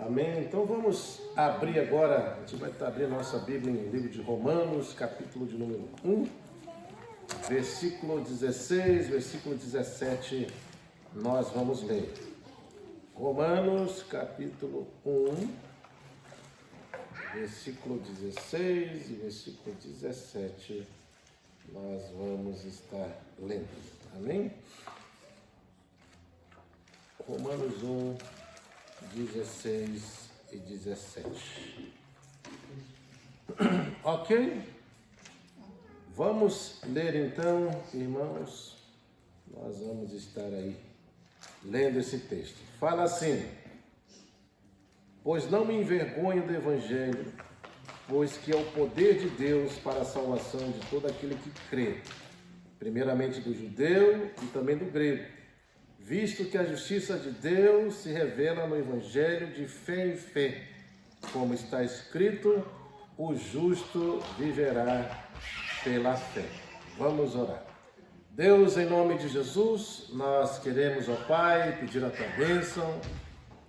Amém? Então vamos abrir agora, a gente vai estar abrindo nossa Bíblia em livro de Romanos, capítulo de número 1, versículo 16, versículo 17, nós vamos ler. Romanos, capítulo 1, versículo 16 e versículo 17, nós vamos estar lendo. Amém? Romanos 1, 16 e 17. Ok? Vamos ler então, irmãos. Nós vamos estar aí lendo esse texto. Fala assim: pois não me envergonho do Evangelho, pois que é o poder de Deus para a salvação de todo aquele que crê, primeiramente do judeu e também do grego, visto que a justiça de Deus se revela no Evangelho de fé em fé, como está escrito, o justo viverá pela fé. Vamos orar. Deus, em nome de Jesus, nós queremos, ó Pai, pedir a Tua bênção,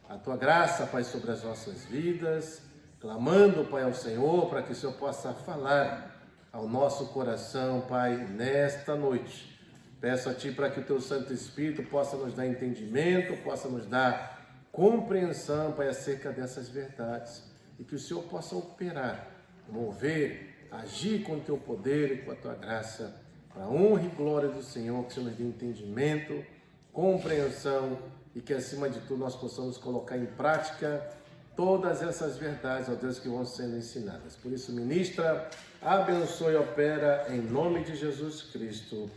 a Tua graça, Pai, sobre as nossas vidas, clamando, Pai, ao Senhor, para que o Senhor possa falar ao nosso coração, Pai, nesta noite. Peço a Ti para que o Teu Santo Espírito possa nos dar entendimento, possa nos dar compreensão, Pai, acerca dessas verdades, e que o Senhor possa operar, mover, agir com o Teu poder e com a Tua graça, para a honra e glória do Senhor, que o Senhor nos dê entendimento, compreensão e que, acima de tudo, nós possamos colocar em prática todas essas verdades, ó Deus, que vão sendo ensinadas. Por isso, ministra, abençoe e opera em nome de Jesus Cristo.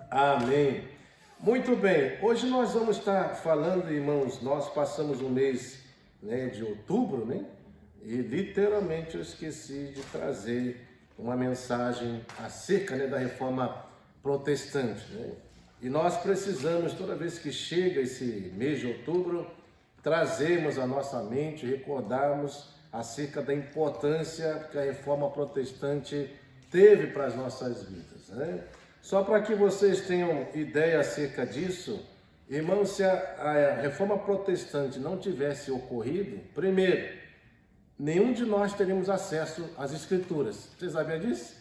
Amém. Muito bem, hoje nós vamos estar falando, irmãos, nós passamos o mês de outubro, e literalmente eu esqueci de trazer uma mensagem acerca da reforma protestante, E nós precisamos, toda vez que chega esse mês de outubro, trazermos à nossa mente, recordarmos acerca da importância que a reforma protestante teve para as nossas vidas, Só para que vocês tenham ideia acerca disso, irmãos, se a reforma protestante não tivesse ocorrido, primeiro, nenhum de nós teríamos acesso às escrituras. Vocês sabiam disso?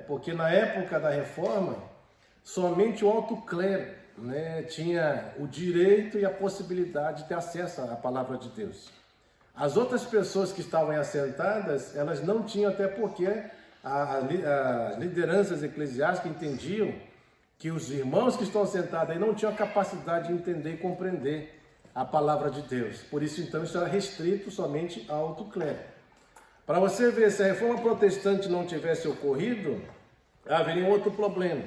Porque na época da reforma, somente o alto clero tinha o direito e a possibilidade de ter acesso à palavra de Deus. As outras pessoas que estavam assentadas, elas não tinham, até porque as lideranças eclesiásticas entendiam que os irmãos que estão sentados aí não tinham a capacidade de entender e compreender a palavra de Deus. Por isso, então, isso era restrito somente ao alto clero. Para você ver, se a reforma protestante não tivesse ocorrido, haveria um outro problema.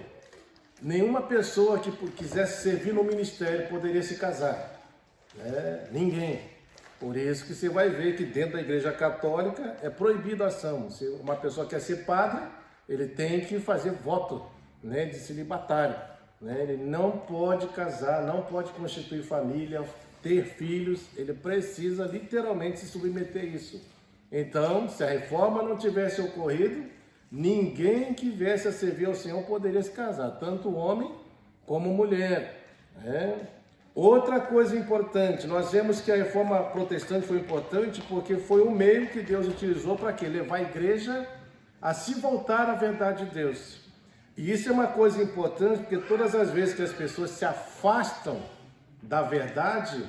Nenhuma pessoa que quisesse servir no ministério poderia se casar. Ninguém. Por isso que você vai ver que dentro da Igreja Católica é proibido a ação. Se uma pessoa quer ser padre, ele tem que fazer voto de celibatário. Ele não pode casar, não pode constituir família, ter filhos, ele precisa literalmente se submeter a isso. Então, se a reforma não tivesse ocorrido, ninguém que viesse a servir ao Senhor poderia se casar, tanto homem como mulher. Outra coisa importante, nós vemos que a reforma protestante foi importante porque foi o meio que Deus utilizou para quê? Levar a igreja a se voltar à verdade de Deus. E isso é uma coisa importante porque todas as vezes que as pessoas se afastam da verdade,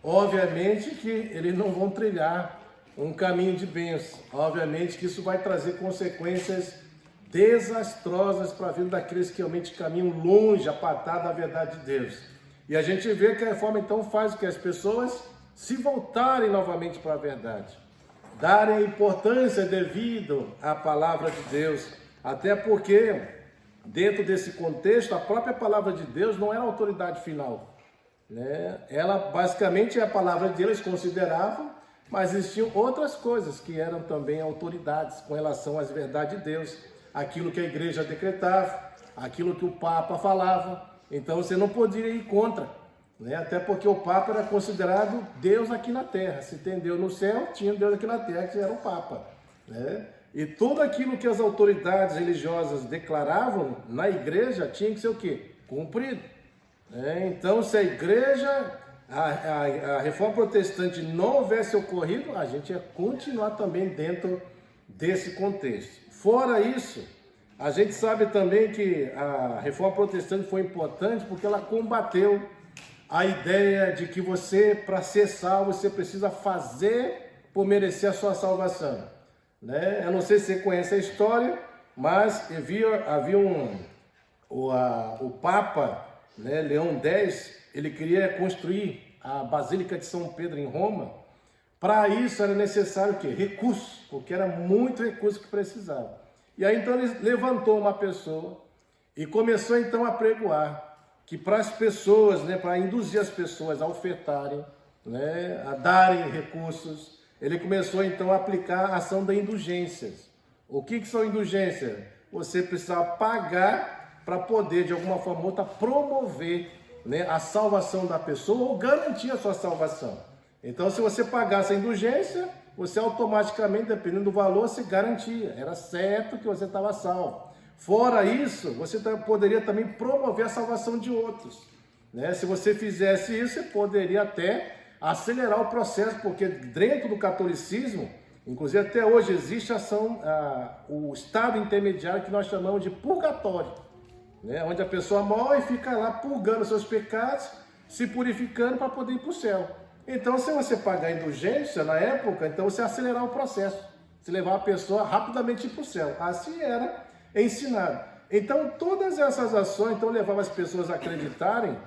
obviamente que eles não vão trilhar um caminho de bênção. Obviamente que isso vai trazer consequências desastrosas para a vida daqueles que realmente caminham longe, apartados da verdade de Deus. E a gente vê que a reforma então faz o que as pessoas se voltarem novamente para a verdade, darem a importância devida à palavra de Deus, até porque dentro desse contexto a própria palavra de Deus não era a autoridade final. Ela basicamente é a palavra de Deus, eles consideravam, mas existiam outras coisas que eram também autoridades com relação às verdades de Deus, aquilo que a igreja decretava, aquilo que o Papa falava. Então você não podia ir contra, até porque o Papa era considerado Deus aqui na terra. Se tem Deus no céu, tinha Deus aqui na terra, que era o Papa. E tudo aquilo que as autoridades religiosas declaravam na igreja tinha que ser o quê? Cumprido. Então, se a igreja a Reforma Protestante não houvesse ocorrido, a gente ia continuar também dentro desse contexto. Fora isso, a gente sabe também que a Reforma Protestante foi importante porque ela combateu a ideia de que você, para ser salvo, você precisa fazer por merecer a sua salvação, né? Eu não sei se você conhece a história, mas havia o Papa, né, Leão X, ele queria construir a Basílica de São Pedro em Roma. Para isso era necessário o quê? Recursos, porque era muito recurso que precisava. E aí então ele levantou uma pessoa e começou então a pregoar que para as pessoas, né, para induzir as pessoas a ofertarem, né, a darem recursos, ele começou então a aplicar a ação das indulgências. O que são indulgências? Você precisava pagar para poder, de alguma forma ou outra, promover, né, a salvação da pessoa ou garantir a sua salvação. Então, se você pagasse a indulgência, você automaticamente, dependendo do valor, se garantia. Era certo que você estava salvo. Fora isso, você poderia também promover a salvação de outros, né? Se você fizesse isso, você poderia até acelerar o processo, porque dentro do catolicismo, inclusive até hoje, existe o estado intermediário que nós chamamos de purgatório, né? Onde a pessoa morre e fica lá purgando seus pecados, se purificando para poder ir para o céu. Então, se você pagar a indulgência na época, então você acelerar o processo, se levar a pessoa rapidamente para o céu. Assim era ensinado. Então, todas essas ações então levavam as pessoas a acreditarem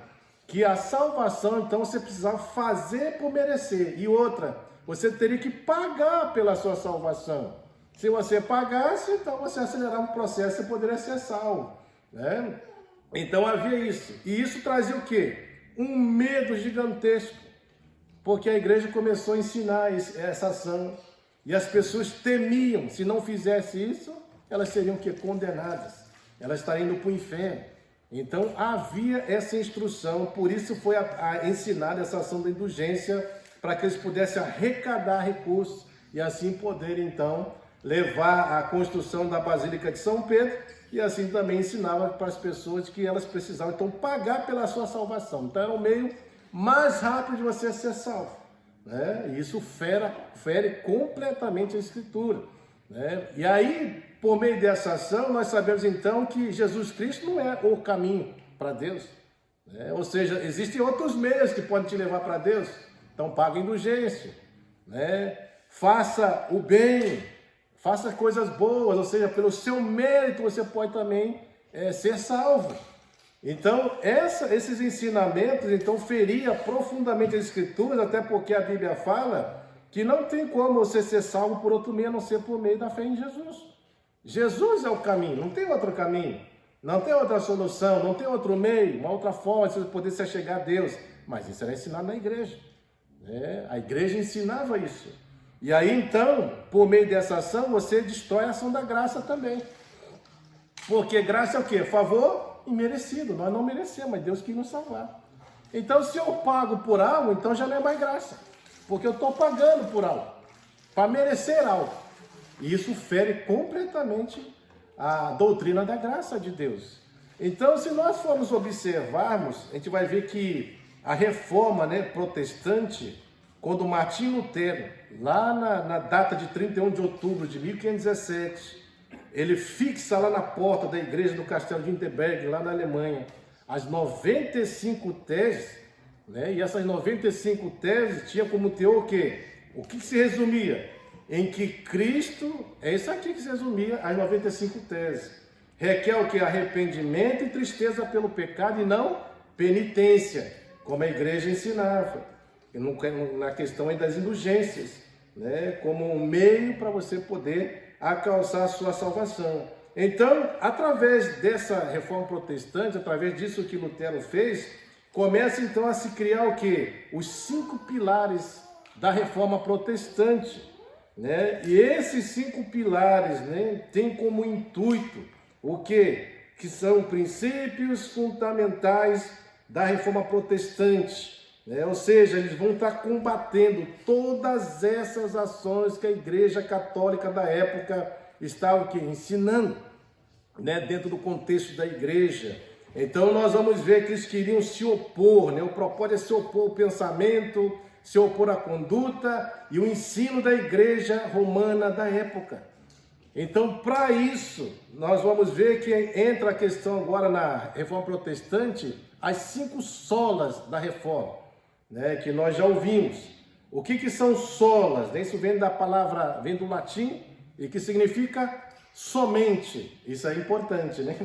que a salvação, então, você precisava fazer por merecer. E outra, você teria que pagar pela sua salvação. Se você pagasse, então você acelerava o processo e poderia ser salvo, né? Então havia isso. E isso trazia o quê? Um medo gigantesco. Porque a igreja começou a ensinar essa ação. E as pessoas temiam, se não fizesse isso, elas seriam que condenadas. Elas estariam indo para o inferno. Então havia essa instrução, por isso foi ensinada essa ação da indulgência, para que eles pudessem arrecadar recursos e assim poderem então levar a construção da Basílica de São Pedro, e assim também ensinava para as pessoas que elas precisavam então pagar pela sua salvação. Então é o meio mais rápido de você ser salvo, né? E isso fere completamente a Escritura, né? E aí, por meio dessa ação, nós sabemos então que Jesus Cristo não é o caminho para Deus, né? Ou seja, existem outros meios que podem te levar para Deus. Então paga indulgência, né? Faça o bem, faça coisas boas, ou seja, pelo seu mérito você pode também ser salvo. Então, esses ensinamentos, então, feria profundamente as Escrituras, até porque a Bíblia fala que não tem como você ser salvo por outro meio, a não ser por meio da fé em Jesus. Jesus é o caminho, não tem outro caminho, não tem outra solução, não tem outro meio, uma outra forma de você poder se achegar a Deus. Mas isso era ensinado na igreja, né? A igreja ensinava isso. E aí, então, por meio dessa ação, você destrói a ação da graça também. Porque graça é o quê? Favor imerecido. Nós não merecemos, mas Deus quis nos salvar. Então, se eu pago por algo, então já não é mais graça. Porque eu estou pagando por algo, para merecer algo. E isso fere completamente a doutrina da graça de Deus. Então, se nós formos observarmos, a gente vai ver que a reforma, né, protestante, quando Martinho Lutero, lá na data de 31 de outubro de 1517, ele fixa lá na porta da igreja do Castelo de Wittenberg, lá na Alemanha, as 95 teses, né? E essas 95 teses tinha como teor o quê? O que se resumia? Em que Cristo, é isso aqui que se resumia as 95 teses. Requer o que? Arrependimento e tristeza pelo pecado e não penitência, como a igreja ensinava. Na questão aí das indulgências, né? Como um meio para você poder alcançar a sua salvação. Então, através dessa reforma protestante, através disso que Lutero fez, começa então a se criar o quê? Os 5 pilares da reforma protestante, né? E esses 5 pilares, né, têm como intuito o quê? Que são princípios fundamentais da reforma protestante, né? Ou seja, eles vão estar combatendo todas essas ações que a Igreja Católica da época estava ensinando, né, dentro do contexto da igreja. Então nós vamos ver que eles queriam se opor, né? O propósito é se opor ao pensamento, se opor à conduta e o ensino da igreja romana da época. Então, para isso, nós vamos ver que entra a questão agora na Reforma Protestante, as 5 solas da Reforma, né? Que nós já ouvimos. O que são solas? Isso vem da palavra, vem do latim, e que significa somente. Isso é importante, né?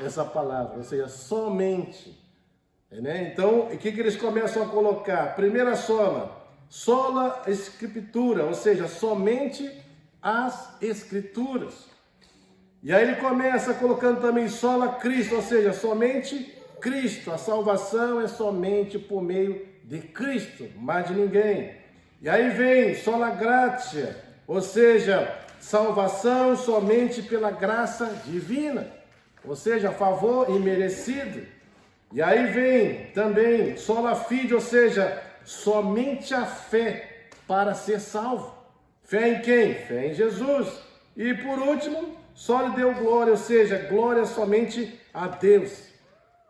Essa palavra, ou seja, somente. Né? Então, o que eles começam a colocar? Primeira sola escritura, ou seja, somente as escrituras. E aí ele começa colocando também sola Cristo, ou seja, somente Cristo. A salvação é somente por meio de Cristo, mais de ninguém. E aí vem sola gratia, ou seja, salvação somente pela graça divina, ou seja, favor imerecido. E aí vem também sola fide, ou seja, somente a fé para ser salvo. Fé em quem? Fé em Jesus. E por último, só lhe deu glória, ou seja, glória somente a Deus.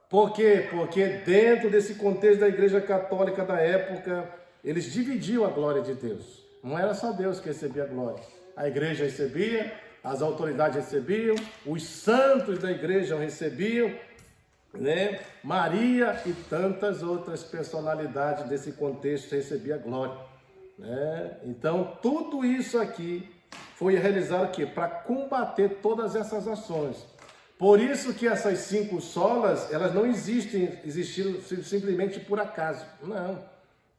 Por quê? Porque dentro desse contexto da Igreja Católica da época, eles dividiam a glória de Deus. Não era só Deus que recebia a glória. A igreja recebia, as autoridades recebiam, os santos da igreja recebiam, né? Maria e tantas outras personalidades desse contexto recebiam a glória. Né? Então, tudo isso aqui foi realizado aqui para combater todas essas ações. Por isso que essas 5 solas, elas não existiram simplesmente por acaso. Não.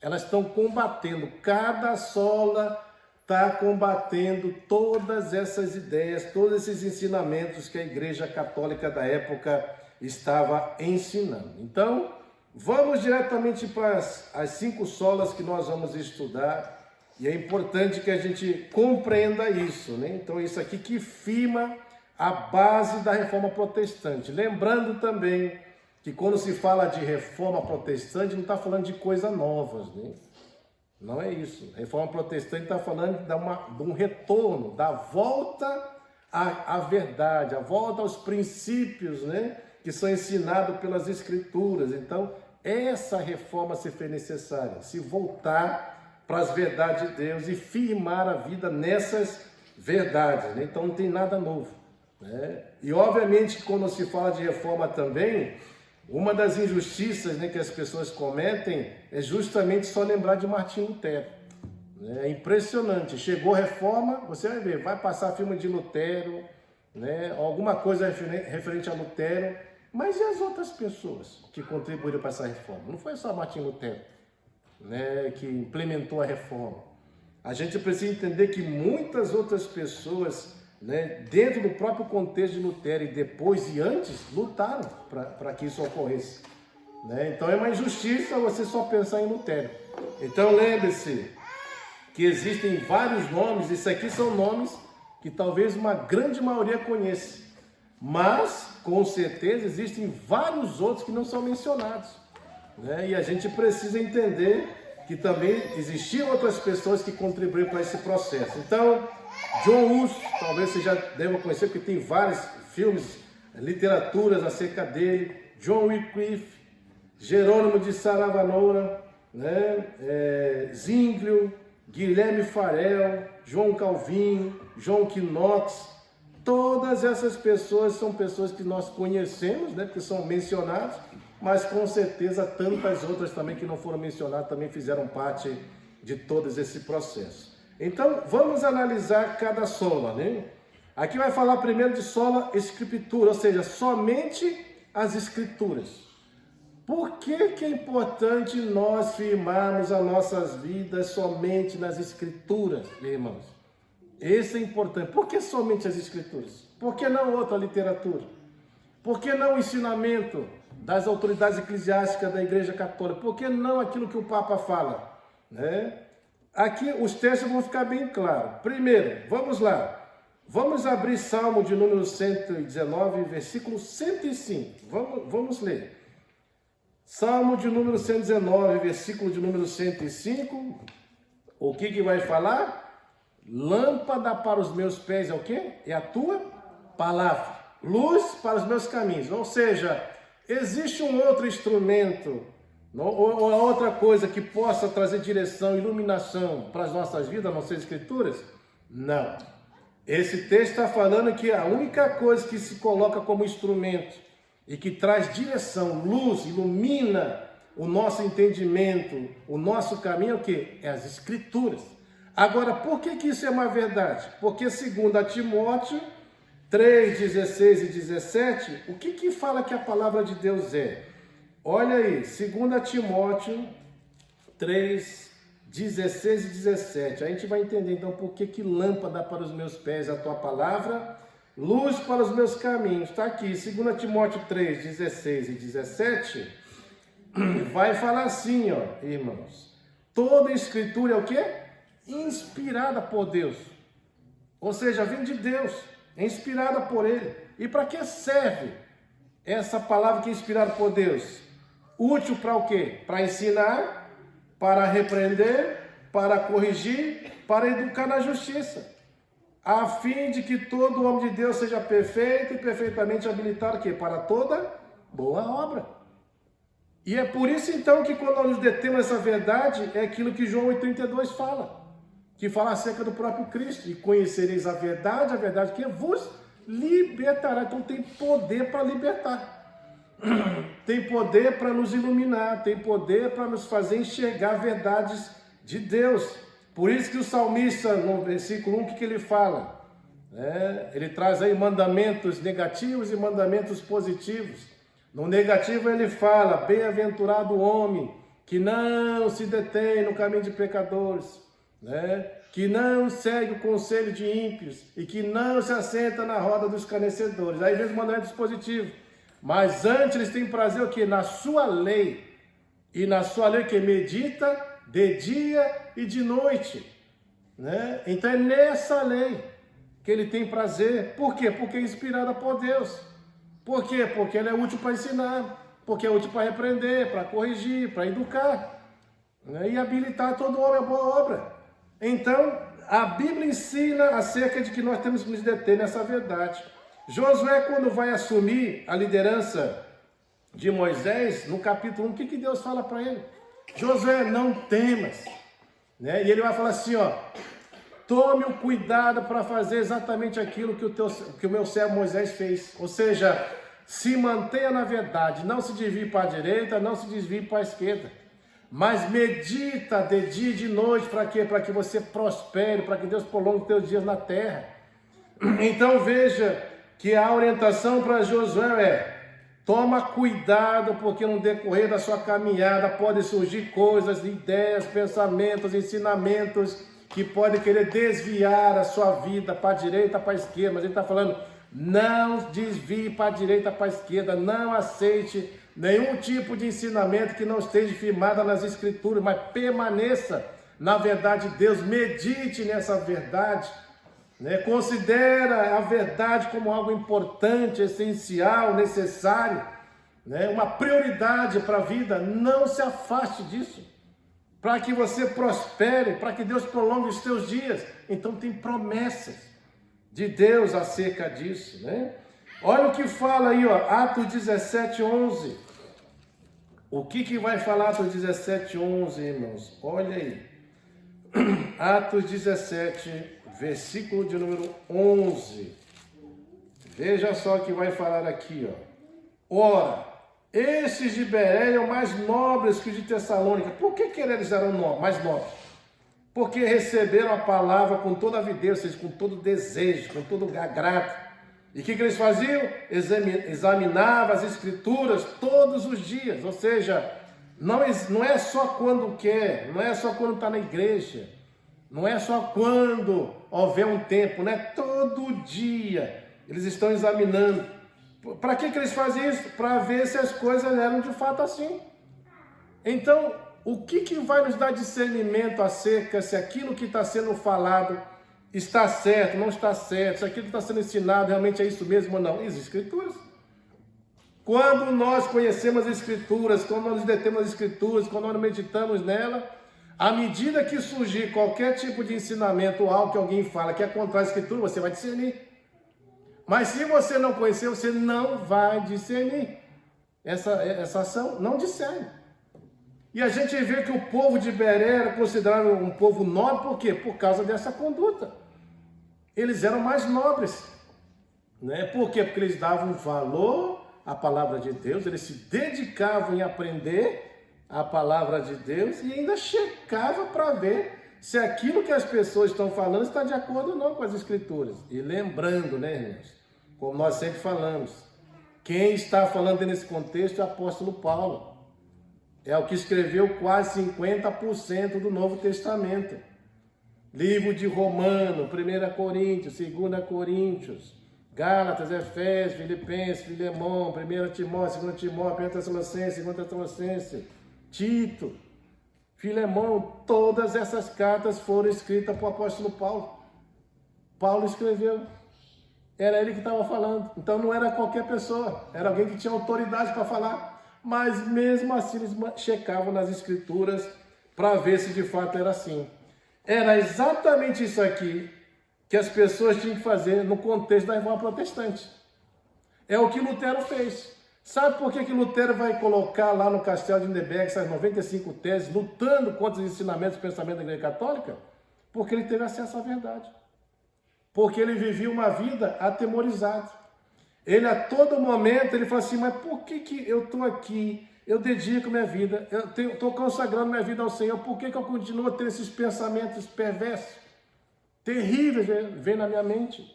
Elas estão combatendo, cada sola está combatendo todas essas ideias, todos esses ensinamentos que a Igreja Católica da época estava ensinando. Então, vamos diretamente para as 5 solas que nós vamos estudar, e é importante que a gente compreenda isso, né? Então, isso aqui que firma a base da Reforma Protestante. Lembrando também que quando se fala de Reforma Protestante, não está falando de coisas novas, né? Não é isso. Reforma Protestante está falando de um retorno, da volta à verdade, a volta aos princípios, né, que são ensinados pelas Escrituras. Então, essa reforma se fez necessária, se voltar para as verdades de Deus e firmar a vida nessas verdades. Né? Então, não tem nada novo. Né? E, obviamente, que quando se fala de reforma também, uma das injustiças, né, que as pessoas cometem é justamente só lembrar de Martinho Lutero. É impressionante. Chegou a reforma, você vai ver, vai passar filme de Lutero, né, alguma coisa referente a Lutero, mas e as outras pessoas que contribuíram para essa reforma? Não foi só Martinho Lutero, né, que implementou a reforma. A gente precisa entender que muitas outras pessoas, né, dentro do próprio contexto de Lutero e depois e antes, lutaram para que isso ocorresse. Né? Então é uma injustiça você só pensar em Lutero. Então lembre-se que existem vários nomes, isso aqui são nomes que talvez uma grande maioria conheça, mas com certeza existem vários outros que não são mencionados. Né? E a gente precisa entender que também existiam outras pessoas que contribuíram para esse processo. Então, John Hus, talvez você já deva conhecer, porque tem vários filmes, literaturas acerca dele. John Wycliffe, Jerônimo de Saravanora, né? Zwinglio, Guilherme Farel, João Calvino, John Knox. Todas essas pessoas são pessoas que nós conhecemos, né? Porque são mencionados, mas com certeza tantas outras também que não foram mencionadas também fizeram parte de todo esse processo. Então, vamos analisar cada sola, né? Aqui vai falar primeiro de sola escritura, ou seja, somente as escrituras. Por que é importante nós firmarmos as nossas vidas somente nas escrituras, irmãos? Isso é importante. Por que somente as escrituras? Por que não outra literatura? Por que não o ensinamento das autoridades eclesiásticas da Igreja Católica? Por que não aquilo que o Papa fala? Né? Aqui os textos vão ficar bem claros. Primeiro, vamos lá. Vamos abrir Salmo de número 119, versículo 105. Vamos ler. Salmo de número 119, versículo de número 105. O que vai falar? Lâmpada para os meus pés é o quê? É a tua palavra. Luz para os meus caminhos. Ou seja, Existe um outro instrumento, ou outra coisa que possa trazer direção, iluminação para as nossas vidas, a não ser escrituras? Não. Esse texto está falando que a única coisa que se coloca como instrumento e que traz direção, luz, ilumina o nosso entendimento, o nosso caminho, é o quê? É as escrituras. Agora, por que isso é uma verdade? Porque segundo a Timóteo 3, 16 e 17, o que fala que a palavra de Deus é? Olha aí, 2 Timóteo 3, 16 e 17. A gente vai entender então por que lâmpada para os meus pés é a tua palavra, luz para os meus caminhos. Está aqui, 2 Timóteo 3, 16 e 17, vai falar assim, ó, irmãos. Toda escritura é o quê? Inspirada por Deus. Ou seja, vem de Deus, é inspirada por Ele. E para que serve essa palavra que é inspirada por Deus? Útil para o quê? Para ensinar, para repreender, para corrigir, para educar na justiça, a fim de que todo homem de Deus seja perfeito e perfeitamente habilitado aqui para toda boa obra. E é por isso então que quando nós nos detemos essa verdade, é aquilo que João 8,32 fala, que fala acerca do próprio Cristo, e conhecereis a verdade que vos libertará. Então tem poder para libertar, tem poder para nos iluminar, tem poder para nos fazer enxergar verdades de Deus. Por isso que o salmista, no versículo 1, o que ele fala? Ele traz aí mandamentos negativos e mandamentos positivos. No negativo ele fala: bem-aventurado o homem que não se detém no caminho de pecadores, que não segue o conselho de ímpios e que não se assenta na roda dos escarnecedores. Aí vem os mandamentos positivos. Mas antes eles têm prazer o quê? Na sua lei. E na sua lei que medita de dia e de noite. Então é nessa lei que ele tem prazer. Por quê? Porque é inspirada por Deus. Por quê? Porque ela é útil para ensinar. Porque é útil para repreender, para corrigir, para educar. E habilitar todo homem a boa obra. Então, a Bíblia ensina acerca de que nós temos que nos deter nessa verdade. Josué, quando vai assumir a liderança de Moisés, no capítulo 1, o que Deus fala para ele? Josué, não temas. E ele vai falar assim, ó: tome o cuidado para fazer exatamente aquilo que o meu servo Moisés fez. Ou seja, se mantenha na verdade, não se desvie para a direita, não se desvie para a esquerda. Mas medita de dia e de noite, para quê? Para que você prospere, para que Deus prolongue os teus dias na terra. Então veja que a orientação para Josué é: toma cuidado, porque no decorrer da sua caminhada podem surgir coisas, ideias, pensamentos, ensinamentos que podem querer desviar a sua vida para a direita, para a esquerda. Mas ele está falando: não desvie para a direita, para a esquerda, não aceite nenhum tipo de ensinamento que não esteja firmado nas escrituras, mas permaneça na verdade de Deus, medite nessa verdade. Considera a verdade como algo importante, essencial, necessário, uma prioridade para a vida. Não se afaste disso, para que você prospere, para que Deus prolongue os seus dias. Então tem promessas de Deus acerca disso. Olha o que fala aí, ó, Atos 17, 11. O que vai falar Atos 17, 11, irmãos? Olha aí. Atos 17, versículo de número 11. Veja só o que vai falar aqui, ó. Ora, esses de Bereia eram mais nobres que os de Tessalônica. Por que eles eram mais nobres? Porque receberam a palavra com toda avidez, ou seja, com todo desejo, com todo agrado. E o que eles faziam? Examinavam as escrituras todos os dias. Ou seja, não é só quando quer, não é só quando está na igreja, não é só quando houver um tempo, todo dia eles estão examinando. Para que eles fazem isso? Para ver se as coisas eram de fato assim. Então, o que vai nos dar discernimento acerca se aquilo que está sendo falado está certo, não está certo, se aquilo que está sendo ensinado realmente é isso mesmo ou não? As escrituras. Quando nós conhecemos as escrituras, quando nós nos detemos as escrituras, quando nós meditamos nela, à medida que surgir qualquer tipo de ensinamento ou algo que alguém fala que é contra a escritura, você vai discernir. Mas se você não conhecer, você não vai discernir. essa ação? Não discernem. E a gente vê que o povo de Beré era considerado um povo nobre, por quê? Por causa dessa conduta. Eles eram mais nobres. Né? Por quê? Porque eles davam valor à palavra de Deus, eles se dedicavam em aprender a palavra de Deus e ainda checavam para ver se aquilo que as pessoas estão falando está de acordo ou não com as Escrituras. E lembrando, né, irmãos, como nós sempre falamos, quem está falando nesse contexto é o apóstolo Paulo. É o que escreveu quase 50% do Novo Testamento. Livro de Romano, 1 Coríntios, 2 Coríntios, Gálatas, Efésios, Filipenses, Filemão, 1 Timóteo, 2 Timóteo, 1 Tessalonicenses, 2 Tessalonicenses, Tito, Filemão, todas essas cartas foram escritas por apóstolo Paulo. Paulo escreveu. Era ele que estava falando. Então não era qualquer pessoa, era alguém que tinha autoridade para falar. Mas mesmo assim eles checavam nas escrituras para ver se de fato era assim. Era exatamente isso aqui que as pessoas tinham que fazer no contexto da reforma protestante. É o que Lutero fez. Sabe por que Lutero vai colocar lá no Castelo de Wittenberg essas 95 teses, lutando contra os ensinamentos e pensamentos da Igreja Católica? Porque ele teve acesso à verdade. Porque ele vivia uma vida atemorizada. Ele a todo momento, ele fala assim, mas por que eu estou aqui? Eu dedico minha vida, eu estou consagrando minha vida ao Senhor, por que eu continuo a ter esses pensamentos perversos, terríveis, vem na minha mente?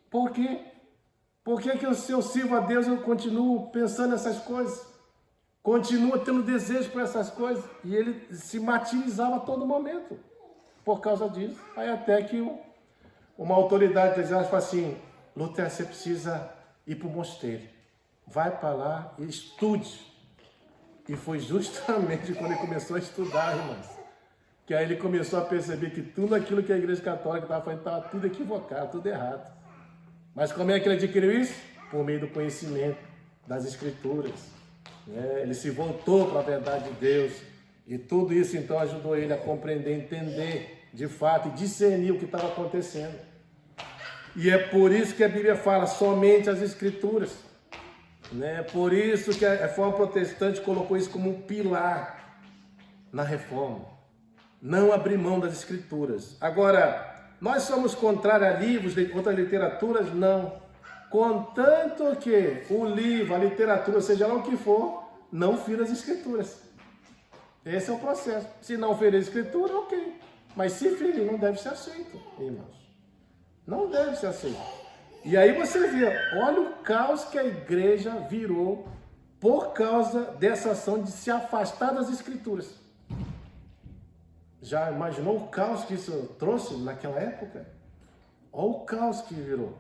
Por quê? Por que se eu sirvo a Deus, eu continuo pensando nessas coisas? Continuo tendo desejo por essas coisas? E ele se martirizava a todo momento por causa disso. Aí até que uma autoridade eclesiástica fala assim, Lutero, você precisa ir para o mosteiro. Vai para lá e estude. E foi justamente quando ele começou a estudar, irmãos, que aí ele começou a perceber que tudo aquilo que a Igreja Católica estava fazendo estava tudo equivocado, tudo errado. Mas como é que ele adquiriu isso? Por meio do conhecimento das Escrituras. Ele se voltou para a verdade de Deus. E tudo isso então ajudou ele a compreender, entender de fato e discernir o que estava acontecendo. E é por isso que a Bíblia fala somente as Escrituras. Por isso que a reforma protestante colocou isso como um pilar na reforma. Não abrir mão das Escrituras. Agora, nós somos contrários a livros de outras literaturas? Não. Contanto que o livro, a literatura, seja lá o que for, não fira as Escrituras. Esse é o processo. Se não ferir a Escritura, ok. Mas se ferir, não deve ser aceito, irmãos. Não deve ser aceito. E aí você vê, olha o caos que a igreja virou por causa dessa ação de se afastar das Escrituras. Já imaginou o caos que isso trouxe naquela época? Olha o caos que virou.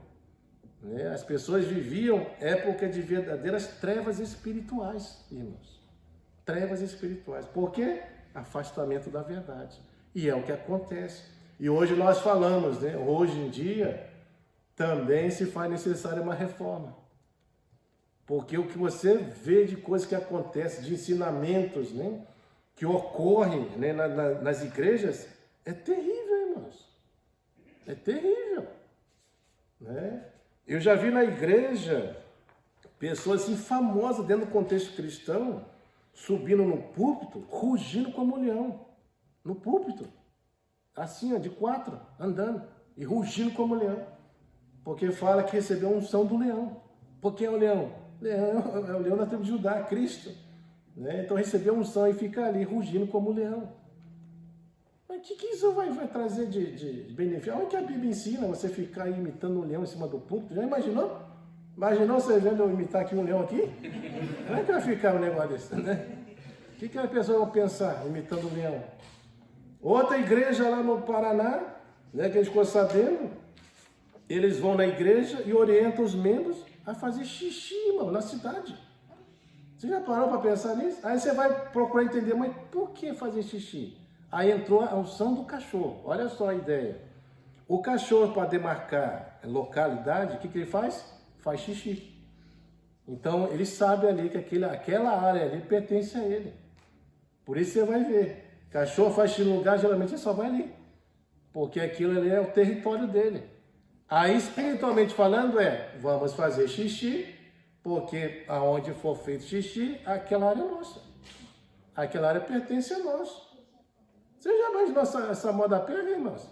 As pessoas viviam época de verdadeiras trevas espirituais, irmãos. Trevas espirituais. Por quê? Afastamento da verdade. E é o que acontece. E hoje nós falamos, hoje em dia, também se faz necessária uma reforma. Porque o que você vê de coisas que acontecem, de ensinamentos, que ocorrem nas igrejas, é terrível, irmãos. É terrível. Eu já vi na igreja pessoas assim, famosas dentro do contexto cristão, subindo no púlpito, rugindo como um leão. No púlpito. Assim, de 4, andando e rugindo como um leão. Porque fala que recebeu a unção do leão. Por que é o leão? Leão é o leão da tribo de Judá, Cristo. Então recebeu a unção e fica ali rugindo como um leão. Mas o que isso vai trazer de benefício? Olha o que a Bíblia ensina, você ficar imitando um leão em cima do púlpito. Já imaginou? Imaginou você vendo eu imitar aqui um leão aqui? Como é que vai ficar um negócio desse, O que a pessoa vai pensar imitando um leão? Outra igreja lá no Paraná, que a gente ficou sabendo, eles vão na igreja e orientam os membros a fazer xixi, irmão, na cidade. Você já parou para pensar nisso? Aí você vai procurar entender, mas por que fazer xixi? Aí entrou a unção do cachorro. Olha só a ideia. O cachorro, para demarcar localidade, o que ele faz? Faz xixi. Então, ele sabe ali que aquela área ali pertence a ele. Por isso você vai ver. Cachorro faz xixi no lugar, geralmente ele só vai ali. Porque aquilo ali é o território dele. Aí, espiritualmente falando, vamos fazer xixi Porque aonde for feito xixi, aquela área é nossa. Aquela área pertence a nós. Você já imaginou essa moda pega, irmãos?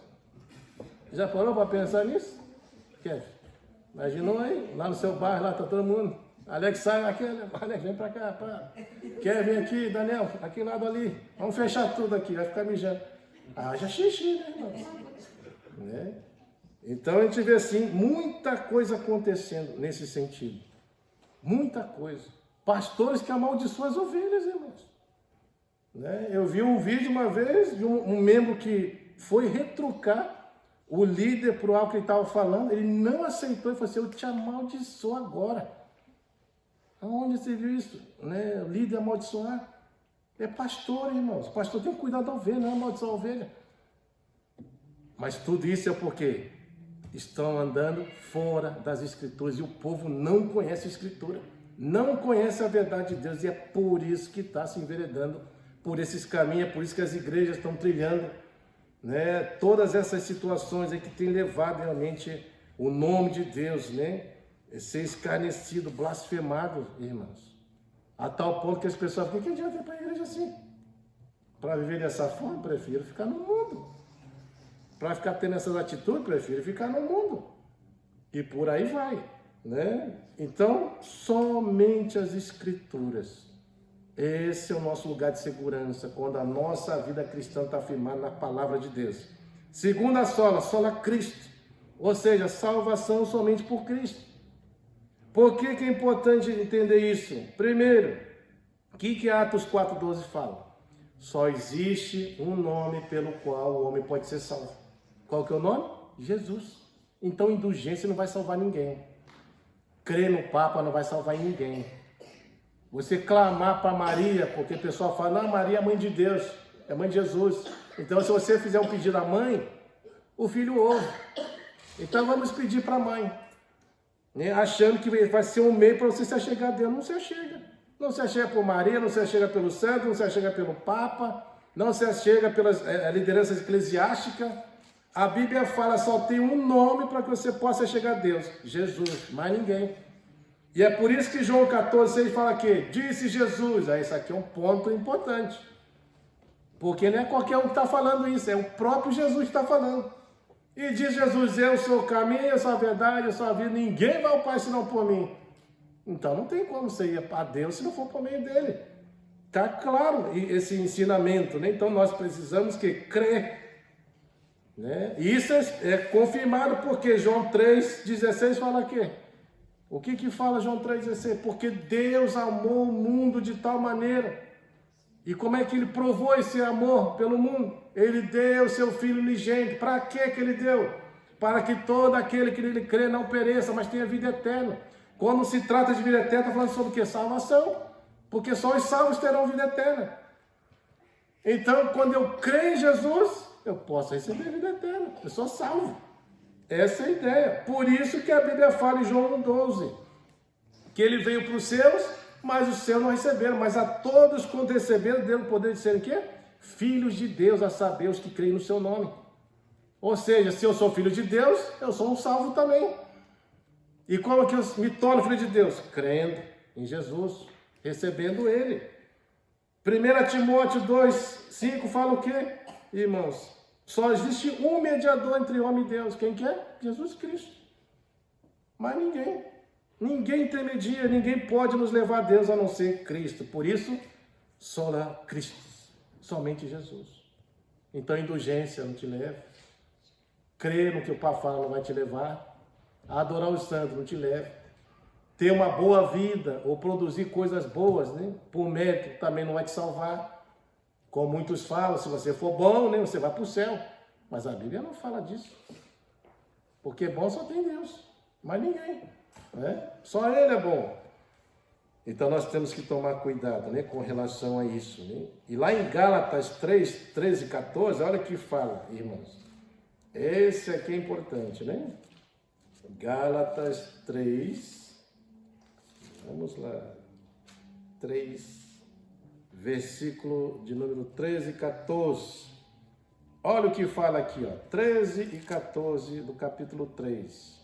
Já parou para pensar nisso? Kevin, imaginou aí? Lá no seu bairro, lá tá todo mundo. Alex, sai aqui, Alex, vem para cá. Kevin aqui, Daniel, aqui lado ali. Vamos fechar tudo aqui, vai ficar mijando. Já xixi, né, irmãos? Né? Então a gente vê assim, muita coisa acontecendo nesse sentido. Muita coisa. Pastores que amaldiçoam as ovelhas, irmãos. Né? Eu vi um vídeo uma vez de um membro que foi retrucar o líder por algo que ele estava falando. Ele não aceitou e falou assim: eu te amaldiçoo agora. Aonde você viu isso? Né? O líder amaldiçoar. É pastor, irmãos. O pastor tem que cuidar da ovelha, não amaldiçoar a ovelha. Mas tudo isso é porque estão andando fora das Escrituras e o povo não conhece a Escritura, não conhece a verdade de Deus, e é por isso que está se enveredando por esses caminhos, é por isso que as igrejas estão trilhando, né, todas essas situações aí que tem levado realmente o nome de Deus, né, a ser escarnecido, blasfemado, irmãos, a tal ponto que as pessoas falam: o que adianta ir para a igreja assim? Para viver dessa forma, prefiro ficar no mundo. Para ficar tendo essas atitudes, prefiro ficar no mundo. E por aí vai, né? Então, somente as Escrituras. Esse é o nosso lugar de segurança, quando a nossa vida cristã está firmada na palavra de Deus. Segunda sola Cristo. Ou seja, salvação somente por Cristo. Por que é importante entender isso? Primeiro, o que Atos 4,12 fala? Só existe um nome pelo qual o homem pode ser salvo. Qual que é o nome? Jesus. Então, indulgência não vai salvar ninguém. Crer no Papa não vai salvar ninguém. Você clamar para Maria, porque o pessoal fala: não, Maria é mãe de Deus, é mãe de Jesus. Então, se você fizer um pedido à mãe, o filho ouve. Então, vamos pedir para a mãe, né? Achando que vai ser um meio para você se achegar a Deus. Não se achega. Não se achega por Maria, não se achega pelo santo, não se achega pelo Papa, não se achega pelas lideranças eclesiásticas. A Bíblia fala: só tem um nome para que você possa chegar a Deus: Jesus, mais ninguém. E é por isso que João 14,6 fala que disse Jesus. Isso aqui é um ponto importante, porque não é qualquer um que está falando isso, é o próprio Jesus que está falando. E diz Jesus: eu sou o caminho, eu sou a verdade, eu sou a vida, ninguém vai ao Pai senão por mim. Então não tem como você ir para Deus se não for por meio dele. Está claro esse ensinamento, né? Então nós precisamos crer. Né? E isso é confirmado porque João 3,16 fala aqui. O que fala João 3,16? Porque Deus amou o mundo de tal maneira. E como é que ele provou esse amor pelo mundo? Ele deu seu Filho unigênito. Para que ele deu? Para que todo aquele que nele crê não pereça, mas tenha vida eterna. Quando se trata de vida eterna, está falando sobre o quê? Salvação. Porque só os salvos terão vida eterna. Então, quando eu creio em Jesus, eu posso receber vida eterna. Eu sou salvo. Essa é a ideia. Por isso que a Bíblia fala em João 1,12, que ele veio para os seus, mas os seus não receberam. Mas a todos quando receberam, deu o poder de serem o quê? Filhos de Deus, a saber, os que creem no seu nome. Ou seja, se eu sou filho de Deus, eu sou um salvo também. E como é que eu me torno filho de Deus? Crendo em Jesus, recebendo Ele. 1 Timóteo 2,5 fala o quê, irmãos? Só existe um mediador entre homem e Deus. Quem que é? Jesus Cristo. Mas ninguém. Ninguém intermedia, ninguém pode nos levar a Deus a não ser Cristo. Por isso, sola Cristo. Somente Jesus. Então, indulgência não te leva. Crer no que o Pai fala não vai te levar. Adorar os santos não te leva. Ter uma boa vida ou produzir coisas boas, né, por mérito, também não vai te salvar. Como muitos falam, se você for bom, né, você vai para o céu. Mas a Bíblia não fala disso. Porque bom só tem Deus, mas ninguém. Né? Só Ele é bom. Então nós temos que tomar cuidado, né, com relação a isso. Né? E lá em Gálatas 3, 13 e 14, olha o que fala, irmãos. Esse aqui é importante, né? Gálatas 3, vamos lá, 3, versículo de número 13 e 14. Olha o que fala aqui, ó, 13 e 14 do capítulo 3.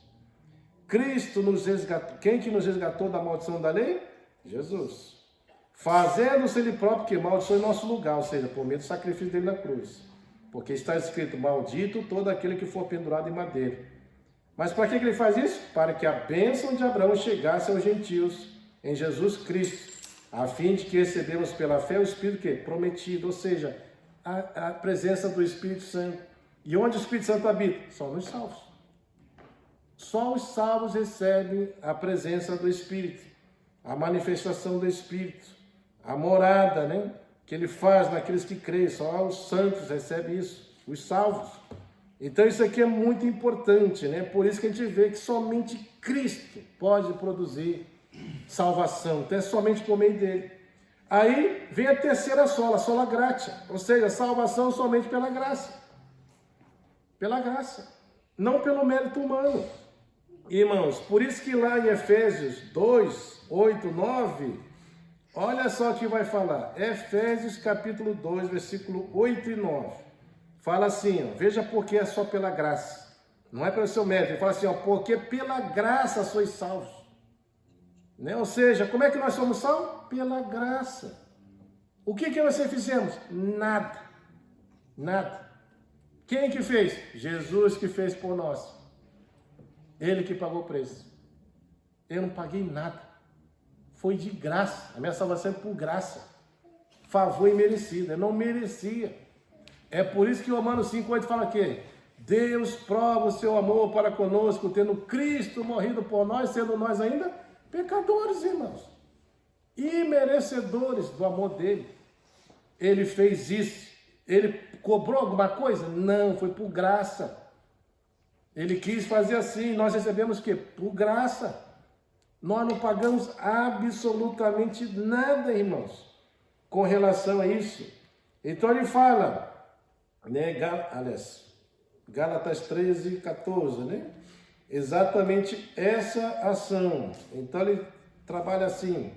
Cristo nos resgatou. Quem que nos resgatou da maldição da lei? Jesus. Fazendo-se ele próprio que maldição em nosso lugar, ou seja, por meio do sacrifício dele na cruz. Porque está escrito, maldito todo aquele que for pendurado em madeira. Mas para que ele faz isso? Para que a bênção de Abraão chegasse aos gentios em Jesus Cristo, a fim de que recebemos pela fé o Espírito que prometido, ou seja, a presença do Espírito Santo. E onde o Espírito Santo habita? Só nos salvos. Só os salvos recebem a presença do Espírito, a manifestação do Espírito, a morada, né, que ele faz naqueles que creem. Só os santos recebem isso, os salvos. Então isso aqui é muito importante, né? Por isso que a gente vê que somente Cristo pode produzir salvação, então é somente por meio dele. Aí vem a terceira sola gratia, ou seja, salvação somente pela graça. Pela graça, não pelo mérito humano. Irmãos, por isso que lá em Efésios 2, 8, 9, olha só o que vai falar. Efésios capítulo 2, versículo 8 e 9. Fala assim, ó, veja porque é só pela graça. Não é pelo seu mérito. Ele fala assim, ó, porque pela graça sois salvos. Né? Ou seja, como é que nós somos salvos? Pela graça. O que nós fizemos? Nada. Nada. Quem que fez? Jesus que fez por nós. Ele que pagou o preço. Eu não paguei nada. Foi de graça. A minha salvação é por graça. Favor imerecido. Eu não merecia. É por isso que Romanos 5,8 fala que Deus prova o seu amor para conosco, tendo Cristo morrido por nós, sendo nós ainda pecadores, irmãos. Imerecedores do amor dele. Ele fez isso. Ele cobrou alguma coisa? Não, foi por graça. Ele quis fazer assim, nós recebemos o quê? Por graça. Nós não pagamos absolutamente nada, irmãos, com relação a isso. Então ele fala, né, Gálatas 13, 14, né? Exatamente essa ação. Então ele trabalha assim.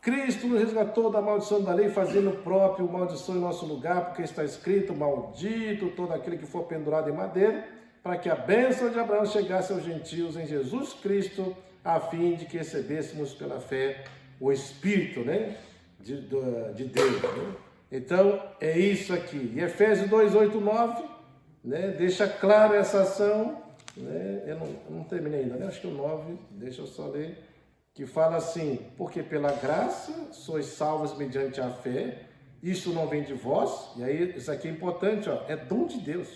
Cristo nos resgatou da maldição da lei, fazendo próprio maldição em nosso lugar, porque está escrito, maldito todo aquele que for pendurado em madeira, para que a bênção de Abraão chegasse aos gentios em Jesus Cristo, a fim de que recebêssemos pela fé o Espírito, né, de Deus. Né? Então, é isso aqui. E Efésios 2, 8, 9, né, deixa claro essa ação. Né? Eu não terminei ainda, né? Acho que o 9, deixa eu só ler. Que fala assim, porque pela graça sois salvos mediante a fé, isto não vem de vós, e aí isso aqui é importante, ó, é dom de Deus.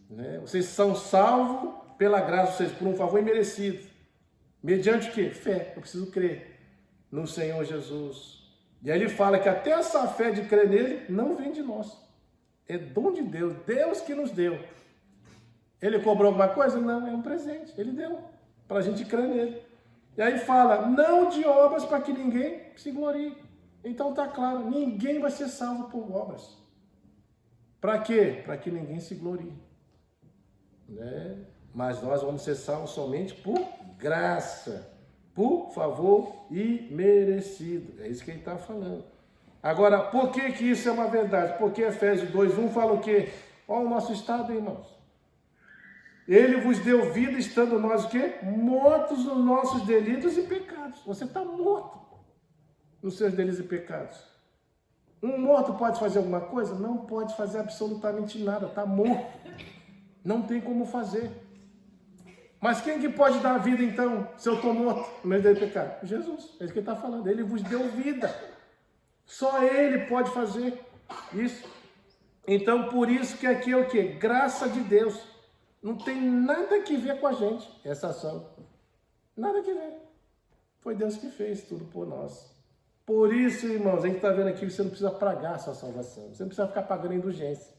Né? Vocês são salvos pela graça, ou seja, por um favor imerecido. Mediante o quê? Fé, eu preciso crer no Senhor Jesus. E aí ele fala que até essa fé de crer nele não vem de nós. É dom de Deus, Deus que nos deu. Ele cobrou alguma coisa? Não, é um presente, ele deu, para a gente crer nele. E aí fala, não de obras para que ninguém se glorie. Então está claro, ninguém vai ser salvo por obras. Para quê? Para que ninguém se glorie. Né? Mas nós vamos ser salvos somente por graça, por favor imerecido. É isso que ele está falando. Agora, por que isso é uma verdade? Porque Efésios 2:1 fala o quê? Olha o nosso estado, irmãos. Ele vos deu vida, estando nós o quê? Mortos nos nossos delitos e pecados. Você está morto nos seus delitos e pecados. Um morto pode fazer alguma coisa? Não pode fazer absolutamente nada. Está morto. Não tem como fazer. Mas quem que pode dar vida então, se eu estou morto no meio dele pecado? Jesus. É isso que ele está falando. Ele vos deu vida. Só ele pode fazer isso. Então, por isso que aqui é o quê? Graça de Deus. Não tem nada que ver com a gente, essa ação. Nada que ver. Foi Deus que fez tudo por nós. Por isso, irmãos, a gente está vendo aqui que você não precisa pagar a sua salvação. Você não precisa ficar pagando indulgência.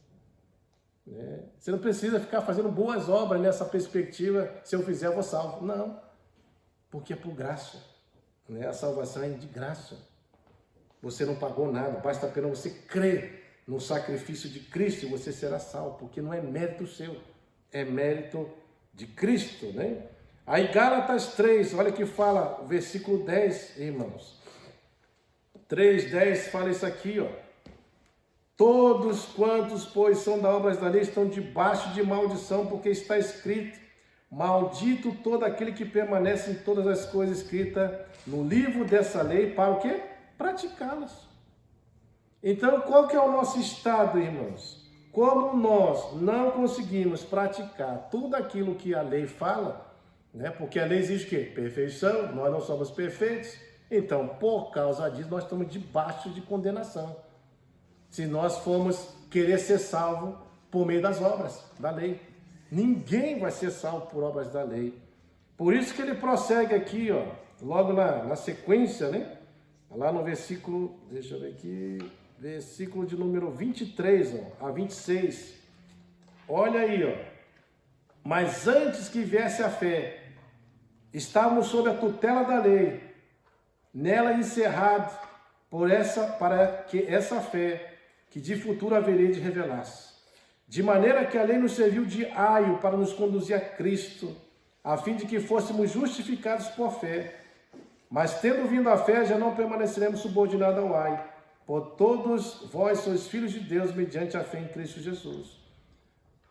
Né? Você não precisa ficar fazendo boas obras nessa perspectiva, se eu fizer, eu vou salvo. Não. Porque é por graça. Né? A salvação é de graça. Você não pagou nada, basta apenas você crer no sacrifício de Cristo e você será salvo, porque não é mérito seu. É mérito de Cristo, né? Aí Gálatas 3, olha que fala, o versículo 10, irmãos. 3:10 fala isso aqui, ó. Todos quantos, pois, são da obra da lei, estão debaixo de maldição, porque está escrito, Maldito todo aquele que permanece em todas as coisas escritas no livro dessa lei para o quê? Praticá-las. Então, qual que é o nosso estado, irmãos? Como nós não conseguimos praticar tudo aquilo que a lei fala, né? Porque a lei exige o quê? Perfeição, nós não somos perfeitos. Então, por causa disso, nós estamos debaixo de condenação. Se nós formos querer ser salvo por meio das obras da lei. Ninguém vai ser salvo por obras da lei. Por isso que ele prossegue aqui, ó, logo na sequência, né? Lá no versículo, deixa eu ver aqui, versículo de número 23, ó, a 26. Olha aí, ó. Mas antes que viesse a fé, estávamos sob a tutela da lei, nela encerrado para que essa fé, que de futuro haveria de revelar-se. De maneira que a lei nos serviu de aio para nos conduzir a Cristo, a fim de que fôssemos justificados por fé. Mas tendo vindo a fé, já não permaneceremos subordinados ao aio, por todos vós sois filhos de Deus mediante a fé em Cristo Jesus.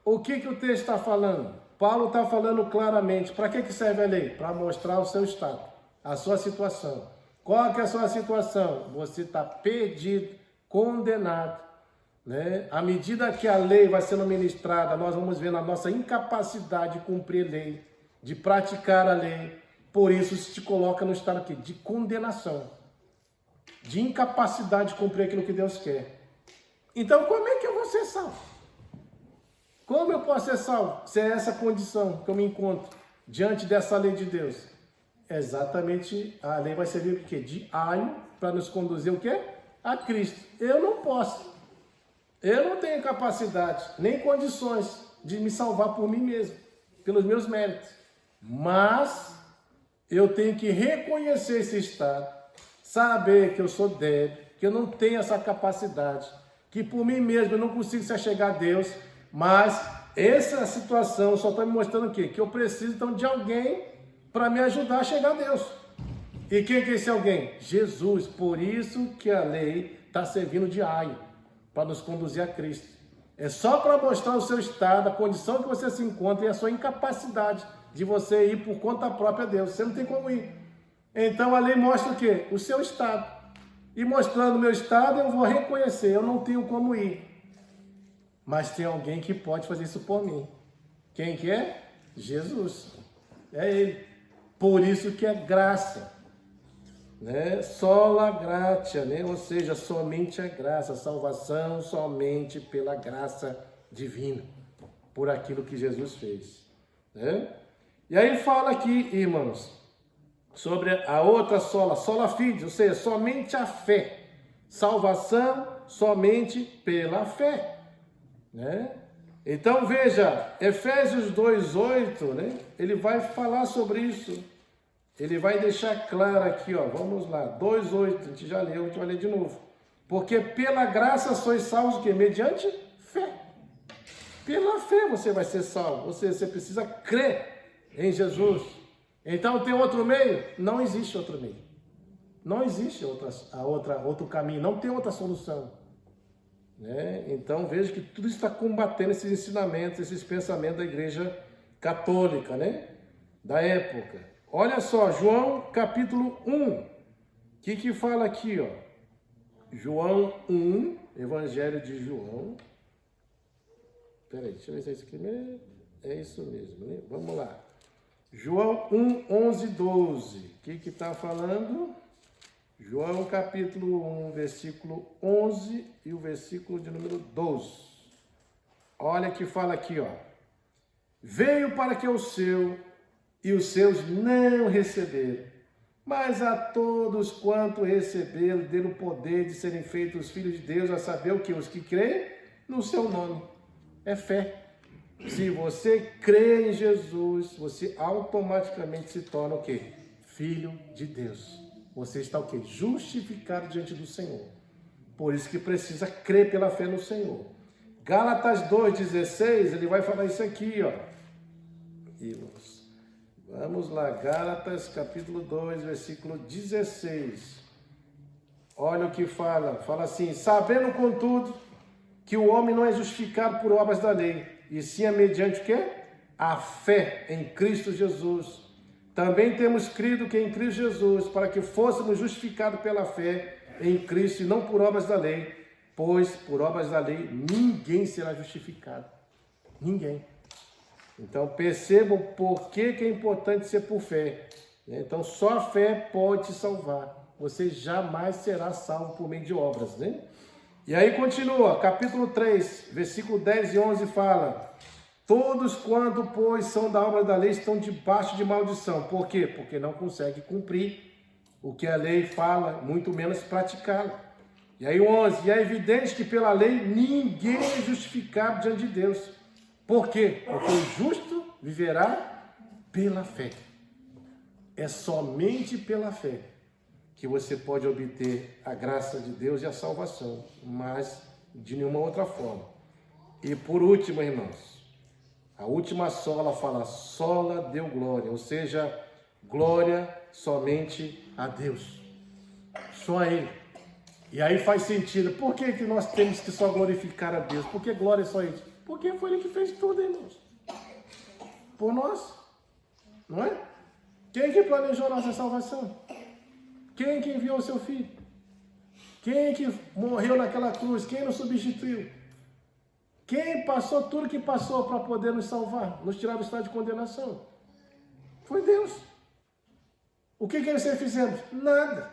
O que o texto está falando? Paulo está falando claramente. Para que serve a lei? Para mostrar o seu estado, a sua situação. Qual que é a sua situação? Você está perdido, condenado. Né? À medida que a lei vai sendo ministrada, nós vamos vendo a nossa incapacidade de cumprir a lei, de praticar a lei. Por isso, isso te coloca no estado aqui de condenação, de incapacidade de cumprir aquilo que Deus quer. Então, como é que eu vou ser salvo? Como eu posso ser salvo? Se é essa condição que eu me encontro diante dessa lei de Deus. Exatamente, a lei vai servir de quê? De aio para nos conduzir o quê? A Cristo. Eu não posso. Eu não tenho capacidade, nem condições de me salvar por mim mesmo, pelos meus méritos. Mas eu tenho que reconhecer esse estado, saber que eu sou débil, que eu não tenho essa capacidade, que por mim mesmo eu não consigo se achegar a Deus, mas essa situação só está me mostrando o quê? Que eu preciso então de alguém para me ajudar a chegar a Deus. E quem que é esse alguém? Jesus. Por isso que a lei está servindo de aio para nos conduzir a Cristo. É só para mostrar o seu estado, a condição que você se encontra e a sua incapacidade de você ir por conta própria a Deus. Você não tem como ir. Então a lei mostra o quê? O seu estado. E mostrando o meu estado, eu vou reconhecer, eu não tenho como ir. Mas tem alguém que pode fazer isso por mim. Quem que é? Jesus. É Ele. Por isso que é graça. Né? Sola gratia, né? Ou seja, somente a graça, salvação somente pela graça divina, por aquilo que Jesus fez. Né? E aí fala aqui, irmãos, sobre a outra sola fide, ou seja, somente a fé, salvação somente pela fé. Né? Então veja, Efésios 2:8, né? Ele vai falar sobre isso. Ele vai deixar claro aqui, ó, vamos lá, 2:8, a gente já leu, a gente vai ler de novo. Porque pela graça sois salvos, o quê? Mediante fé. Pela fé você vai ser salvo, ou seja, você precisa crer em Jesus. Então tem outro meio? Não existe outro meio. Não existe outro caminho, não tem outra solução. Né? Então veja que tudo está combatendo esses ensinamentos, esses pensamentos da igreja católica, né? Da época. Olha só, João capítulo 1, o que fala aqui, ó? João 1, Evangelho de João. Peraí, deixa eu ver se é isso aqui mesmo. É isso mesmo, né? Vamos lá. João 1, 11, 12. O que está falando? João capítulo 1, versículo 11 e o versículo de número 12. Olha que fala aqui, ó. Veio para que o seu... e os seus não receberam. Mas a todos quanto receberam, deram o poder de serem feitos filhos de Deus, a saber o que? Os que creem no seu nome. É fé. Se você crê em Jesus, você automaticamente se torna o quê? Filho de Deus. Você está o quê? Justificado diante do Senhor. Por isso que precisa crer pela fé no Senhor. Gálatas 2:16, ele vai falar isso aqui, ó. Irmãos, vamos lá, Gálatas capítulo 2, versículo 16. Olha o que fala. Fala assim: sabendo, contudo, que o homem não é justificado por obras da lei, e sim é mediante o quê? a fé em Cristo Jesus. Também temos crido que em Cristo Jesus, para que fôssemos justificados pela fé em Cristo e não por obras da lei, pois por obras da lei ninguém será justificado. Ninguém. Então percebam por que é importante ser por fé. Então só a fé pode te salvar. Você jamais será salvo por meio de obras, né? E aí continua, capítulo 3, versículo 10 e 11 fala: todos quando, pois, são da obra da lei, estão debaixo de maldição. Por quê? Porque não conseguem cumprir o que a lei fala, muito menos praticá-la. E aí o 11, e é evidente que pela lei ninguém é justificado diante de Deus. Por quê? Porque o justo viverá pela fé. É somente pela fé que você pode obter a graça de Deus e a salvação, mas de nenhuma outra forma. E por último, irmãos, a última sola fala, sola deu glória, ou seja, glória somente a Deus. Só a Ele. E aí faz sentido. Por que nós temos que só glorificar a Deus? Por que glória só Ele? Porque foi Ele que fez tudo, irmãos. Por nós. Não é? Quem que planejou a nossa salvação? Quem que enviou o seu Filho? Quem que morreu naquela cruz? Quem nos substituiu? Quem passou tudo que passou para poder nos salvar, nos tirar do estado de condenação? Foi Deus. O que eu e você fizemos? Nada.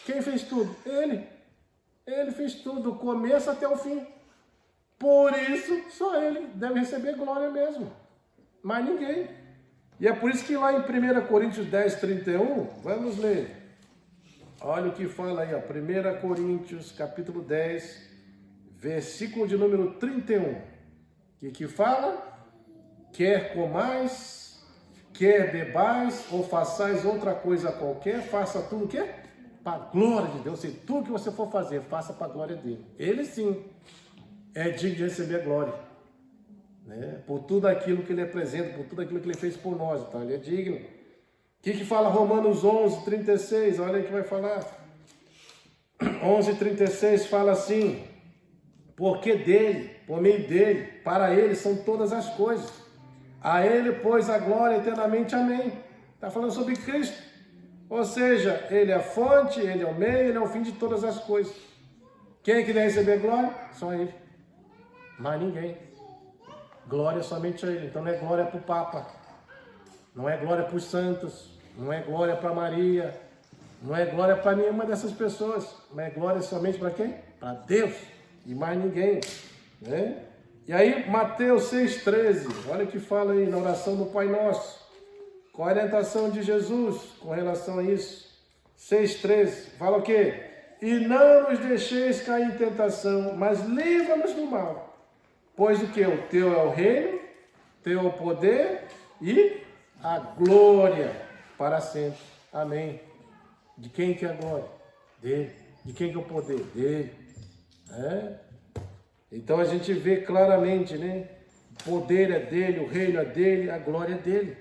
Quem fez tudo? Ele. Ele fez tudo, do começo até o fim. Por isso, só Ele deve receber glória mesmo. Mas ninguém. E é por isso que lá em 1 Coríntios 10, 31, vamos ler. Olha o que fala aí, ó, 1 Coríntios, capítulo 10, versículo de número 31. Que fala? Quer comais, quer bebais, ou façais outra coisa qualquer, faça tudo o quê? Para a glória de Deus. Se tudo que você for fazer, faça para a glória dele. Ele sim é digno de receber glória. Né? Por tudo aquilo que ele apresenta, por tudo aquilo que ele fez por nós. Então ele é digno. O que fala Romanos 11, 36? Olha aí que vai falar. 11, 36 fala assim: porque dele, por meio dele, para ele são todas as coisas. A ele, pois, a glória eternamente. Amém. Está falando sobre Cristo. Ou seja, ele é a fonte, ele é o meio, ele é o fim de todas as coisas. Quem é que deve receber glória? Só ele. Mais ninguém. Glória somente a ele. Então não é glória para o Papa. Não é glória para os santos. Não é glória para Maria. Não é glória para nenhuma dessas pessoas. Mas é glória somente para quem? Para Deus. E mais ninguém. Né? E aí, Mateus 6,13. Olha o que fala aí na oração do Pai Nosso. Qual a orientação de Jesus com relação a isso? 6,13. Fala o quê? E não nos deixeis cair em tentação, mas livra-nos do mal. Pois o que? O teu é o reino, teu é o poder e a glória para sempre. Amém. De quem que é a glória? Dele. De quem que é o poder? Dele. Então a gente vê claramente, né? O poder é dele, o reino é dele, a glória é dele.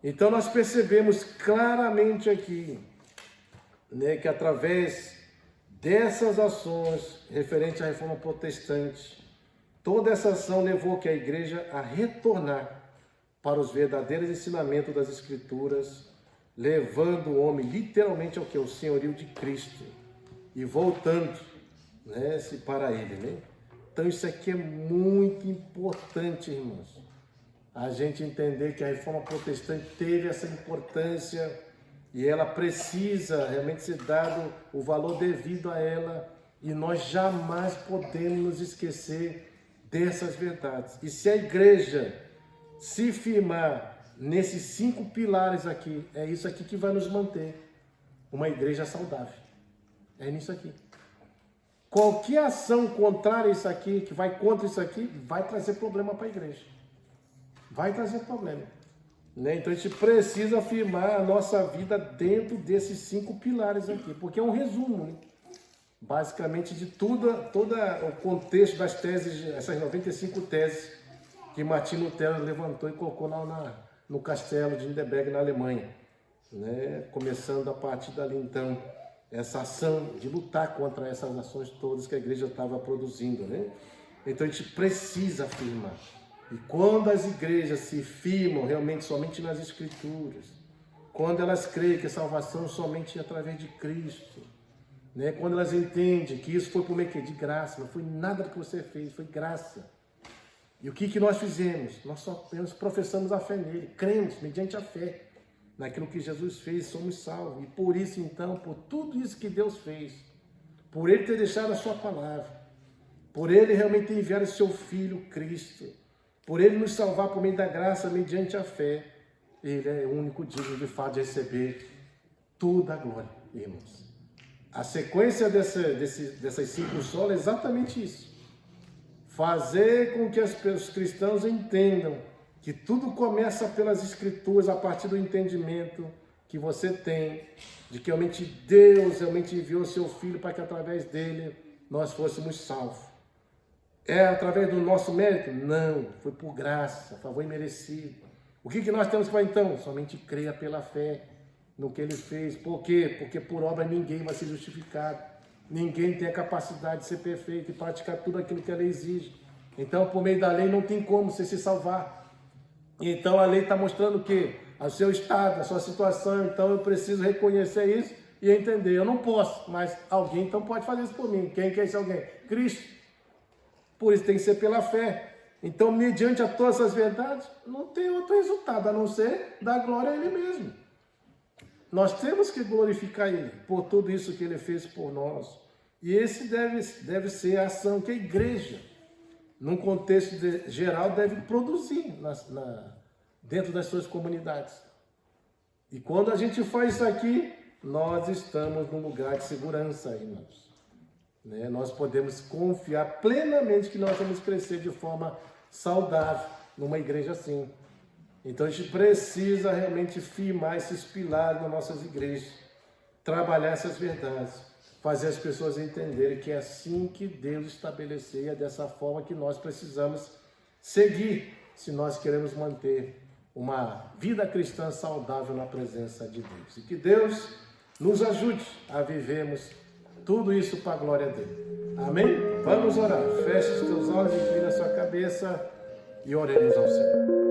Então nós percebemos claramente aqui, né, que através dessas ações referentes à reforma protestante, toda essa ação levou que a igreja a retornar para os verdadeiros ensinamentos das Escrituras, levando o homem literalmente ao que? O senhorio de Cristo e voltando, né, para ele, né? Então isso aqui é muito importante, irmãos. A gente entender que a reforma protestante teve essa importância e ela precisa realmente ser dado o valor devido a ela, e nós jamais podemos nos esquecer dessas verdades. E se a igreja se firmar nesses 5 pilares aqui, é isso aqui que vai nos manter uma igreja saudável. É nisso aqui. Qualquer ação contrária a isso aqui, que vai contra isso aqui, vai trazer problema para a igreja. Vai trazer problema. Né? Então a gente precisa afirmar a nossa vida dentro desses 5 pilares aqui, porque é um resumo, né? Basicamente de todo o contexto das teses, essas 95 teses que Martinho Lutero levantou e colocou no castelo de Wittenberg, na Alemanha. Né? Começando a partir dali, então, essa ação de lutar contra essas ações todas que a igreja estava produzindo. Né? Então a gente precisa afirmar. E quando as igrejas se firmam realmente somente nas Escrituras, quando elas creem que a salvação é somente através de Cristo, né? Quando elas entendem que isso foi por meio de graça, não foi nada do que você fez, foi graça. E o que nós fizemos? Nós só apenas professamos a fé nele, cremos mediante a fé naquilo que Jesus fez, somos salvos. E por isso então, por tudo isso que Deus fez, por ele ter deixado a sua palavra, por ele realmente enviar o seu Filho Cristo, por ele nos salvar por meio da graça mediante a fé, ele é o único digno de fato de receber toda a glória, irmãos. A sequência dessas 5 solas é exatamente isso. Fazer com que os cristãos entendam que tudo começa pelas Escrituras, a partir do entendimento que você tem de que realmente Deus realmente enviou o seu Filho para que através dele nós fôssemos salvos. É através do nosso mérito? Não, foi por graça, favor imerecido. O que nós temos para então? Somente creia pela fé no que ele fez. Por quê? Porque por obra ninguém vai ser justificado. Ninguém tem a capacidade de ser perfeito e praticar tudo aquilo que a lei exige. Então, por meio da lei não tem como você se salvar. Então, a lei está mostrando o quê? O seu estado, a sua situação. Então, eu preciso reconhecer isso e entender. Eu não posso, mas alguém então pode fazer isso por mim. Quem que é esse alguém? Cristo. Por isso tem que ser pela fé. Então, mediante a todas essas verdades, não tem outro resultado, a não ser dar glória a Ele mesmo. Nós temos que glorificar Ele por tudo isso que Ele fez por nós. E esse deve ser a ação que a igreja, num contexto geral, deve produzir dentro das suas comunidades. E quando a gente faz isso aqui, nós estamos num lugar de segurança, irmãos. Nós podemos confiar plenamente que nós vamos crescer de forma saudável numa igreja assim. Então a gente precisa realmente firmar esses pilares nas nossas igrejas, trabalhar essas verdades, fazer as pessoas entenderem que é assim que Deus estabeleceu e é dessa forma que nós precisamos seguir se nós queremos manter uma vida cristã saudável na presença de Deus. E que Deus nos ajude a vivermos tudo isso para a glória dele. Amém? Vamos orar. Feche os teus olhos, inclina a sua cabeça e oremos ao Senhor.